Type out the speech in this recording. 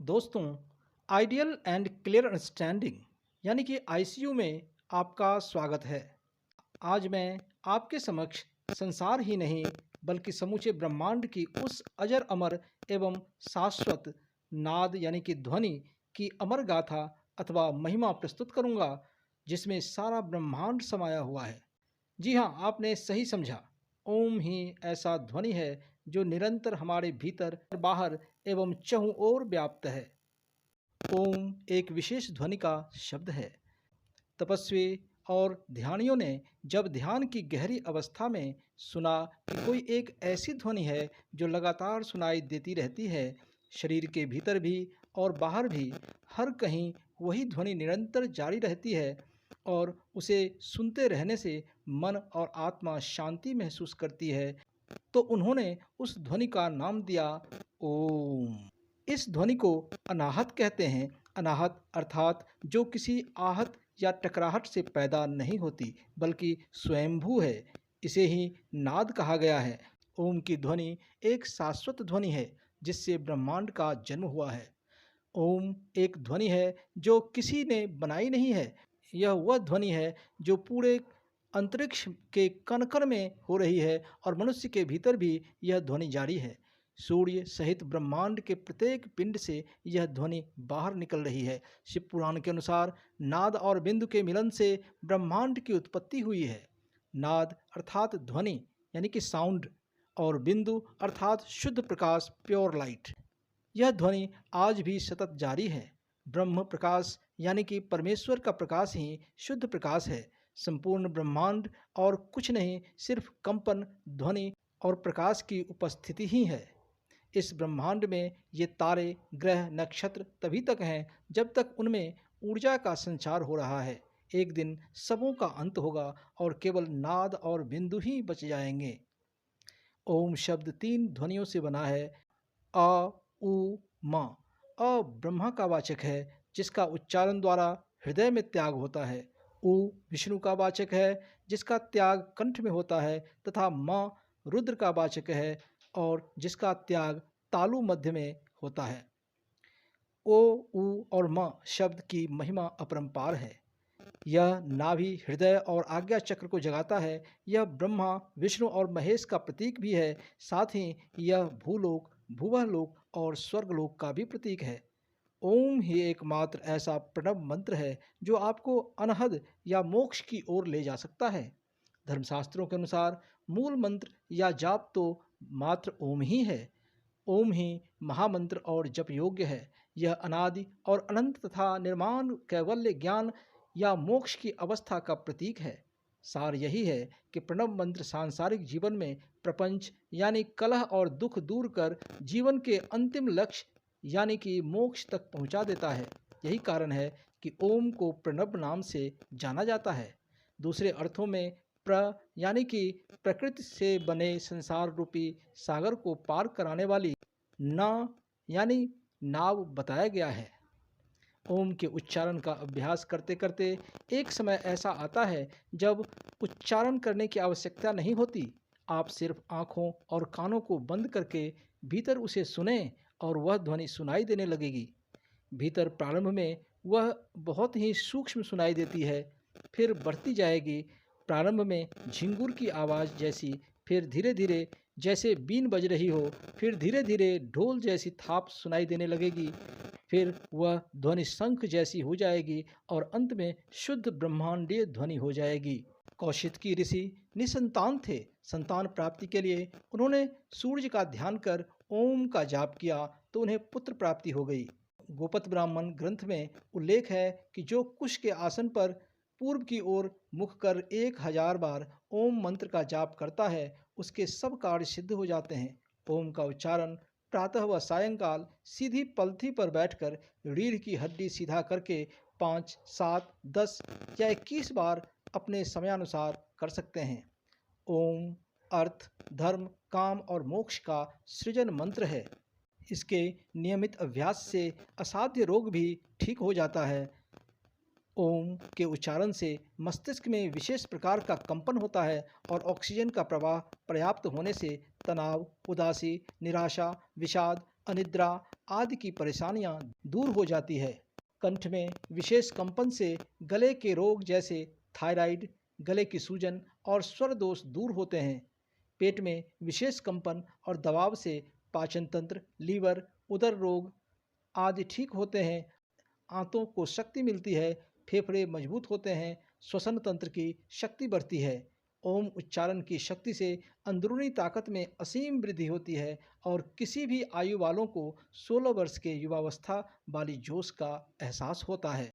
दोस्तों, ideal and clear understanding यानी कि आईसीयू में आपका स्वागत है। आज मैं आपके समक्ष संसार ही नहीं बल्कि समूचे ब्रह्मांड की उस अजर अमर एवं शाश्वत नाद यानी कि ध्वनि की अमर गाथा अथवा महिमा प्रस्तुत करूंगा, जिसमें सारा ब्रह्मांड समाया हुआ है। जी हाँ, आपने सही समझा। ओम ही ऐसा ध्वनि है जो निरंतर हमारे भीतर, बाहर एवं चहुं ओर व्याप्त है। ओम एक विशेष ध्वनि का शब्द है। तपस्वी और ध्यानियों ने जब ध्यान की गहरी अवस्था में सुना कि कोई एक ऐसी ध्वनि है जो लगातार सुनाई देती रहती है, शरीर के भीतर भी और बाहर भी, हर कहीं वही ध्वनि निरंतर जारी रहती है और उसे सुनते रहने से मन और आत्मा शांति महसूस करती है, तो उन्होंने उस ध्वनि का नाम दिया ओम। इस ध्वनि को अनाहत कहते हैं। अनाहत अर्थात जो किसी आहत या टकराहट से पैदा नहीं होती बल्कि स्वयंभू है। इसे ही नाद कहा गया है। ओम की ध्वनि एक शाश्वत ध्वनि है जिससे ब्रह्मांड का जन्म हुआ है। ओम एक ध्वनि है जो किसी ने बनाई नहीं है। यह वह ध्वनि है जो पूरे अंतरिक्ष के कण कण में हो रही है और मनुष्य के भीतर भी यह ध्वनि जारी है। सूर्य सहित ब्रह्मांड के प्रत्येक पिंड से यह ध्वनि बाहर निकल रही है। शिव पुराण के अनुसार नाद और बिंदु के मिलन से ब्रह्मांड की उत्पत्ति हुई है। नाद अर्थात ध्वनि यानी कि साउंड और बिंदु अर्थात शुद्ध प्रकाश, प्योर लाइट। यह ध्वनि आज भी सतत जारी है। ब्रह्म प्रकाश यानी कि परमेश्वर का प्रकाश ही शुद्ध प्रकाश है। संपूर्ण ब्रह्मांड और कुछ नहीं, सिर्फ कंपन, ध्वनि और प्रकाश की उपस्थिति ही है। इस ब्रह्मांड में ये तारे, ग्रह, नक्षत्र तभी तक हैं जब तक उनमें ऊर्जा का संचार हो रहा है। एक दिन सबों का अंत होगा और केवल नाद और बिंदु ही बच जाएंगे। ओम शब्द 3 ध्वनियों से बना है। अ, उ, म। अ ब्रह्मा का वाचक है जिसका उच्चारण द्वारा हृदय में त्याग होता है। उ विष्णु का वाचक है जिसका त्याग कंठ में होता है, तथा म रुद्र का वाचक है और जिसका त्याग तालु मध्य में होता है। ओ, उ और म शब्द की महिमा अपरंपार है। यह नाभि, हृदय और आज्ञा चक्र को जगाता है। यह ब्रह्मा, विष्णु और महेश का प्रतीक भी है। साथ ही यह भूलोक, भुवलोक और स्वर्गलोक का भी प्रतीक है। ओम ही एकमात्र ऐसा प्रणव मंत्र है जो आपको अनहद या मोक्ष की ओर ले जा सकता है। धर्मशास्त्रों के अनुसार मूल मंत्र या जाप तो मात्र ओम ही है। ओम ही महामंत्र और जप योग्य है। यह अनादि और अनंत तथा निर्माण, कैवल्य, ज्ञान या मोक्ष की अवस्था का प्रतीक है। सार यही है कि प्रणव मंत्र सांसारिक जीवन में प्रपंच यानी कलह और दुख दूर कर जीवन के अंतिम लक्ष्य यानी कि मोक्ष तक पहुंचा देता है। यही कारण है कि ओम को प्रणव नाम से जाना जाता है। दूसरे अर्थों में प्र यानी कि प्रकृति से बने संसार रूपी सागर को पार कराने वाली न यानी नाव बताया गया है। ओम के उच्चारण का अभ्यास करते करते एक समय ऐसा आता है जब उच्चारण करने की आवश्यकता नहीं होती। आप सिर्फ आँखों और कानों को बंद करके भीतर उसे सुने और वह ध्वनि सुनाई देने लगेगी। भीतर प्रारंभ में वह बहुत ही सूक्ष्म सुनाई देती है, फिर बढ़ती जाएगी। प्रारंभ में झिंगुर की आवाज़ जैसी, फिर धीरे धीरे जैसे बीन बज रही हो, फिर धीरे धीरे ढोल जैसी थाप सुनाई देने लगेगी, फिर वह ध्वनि शंख जैसी हो जाएगी और अंत में शुद्ध ब्रह्मांडीय ध्वनि हो जाएगी। कौशिकी ऋषि निसंतान थे। संतान प्राप्ति के लिए उन्होंने सूर्य का ध्यान कर ओम का जाप किया तो उन्हें पुत्र प्राप्ति हो गई। गोपत ब्राह्मण ग्रंथ में उल्लेख है कि जो कुश के आसन पर पूर्व की ओर मुख कर 1000 बार ओम मंत्र का जाप करता है, उसके सब कार्य सिद्ध हो जाते हैं। ओम का उच्चारण प्रातः व सायंकाल सीधी पलथी पर बैठकर रीढ़ की हड्डी सीधा करके 5, 7, 10 या 21 बार अपने समयानुसार कर सकते हैं। ओम अर्थ, धर्म, काम और मोक्ष का सृजन मंत्र है। इसके नियमित अभ्यास से असाध्य रोग भी ठीक हो जाता है। ओम के उच्चारण से मस्तिष्क में विशेष प्रकार का कंपन होता है और ऑक्सीजन का प्रवाह पर्याप्त होने से तनाव, उदासी, निराशा, विषाद, अनिद्रा आदि की परेशानियां दूर हो जाती है। कंठ में विशेष कंपन से गले के रोग जैसे थायराइड, गले की सूजन और स्वर दोष दूर होते हैं। पेट में विशेष कंपन और दबाव से पाचन तंत्र, लीवर, उदर रोग आदि ठीक होते हैं। आंतों को शक्ति मिलती है, फेफड़े मजबूत होते हैं, श्वसन तंत्र की शक्ति बढ़ती है। ओम उच्चारण की शक्ति से अंदरूनी ताकत में असीम वृद्धि होती है और किसी भी आयु वालों को 16 वर्ष के युवावस्था वाली जोश का एहसास होता है।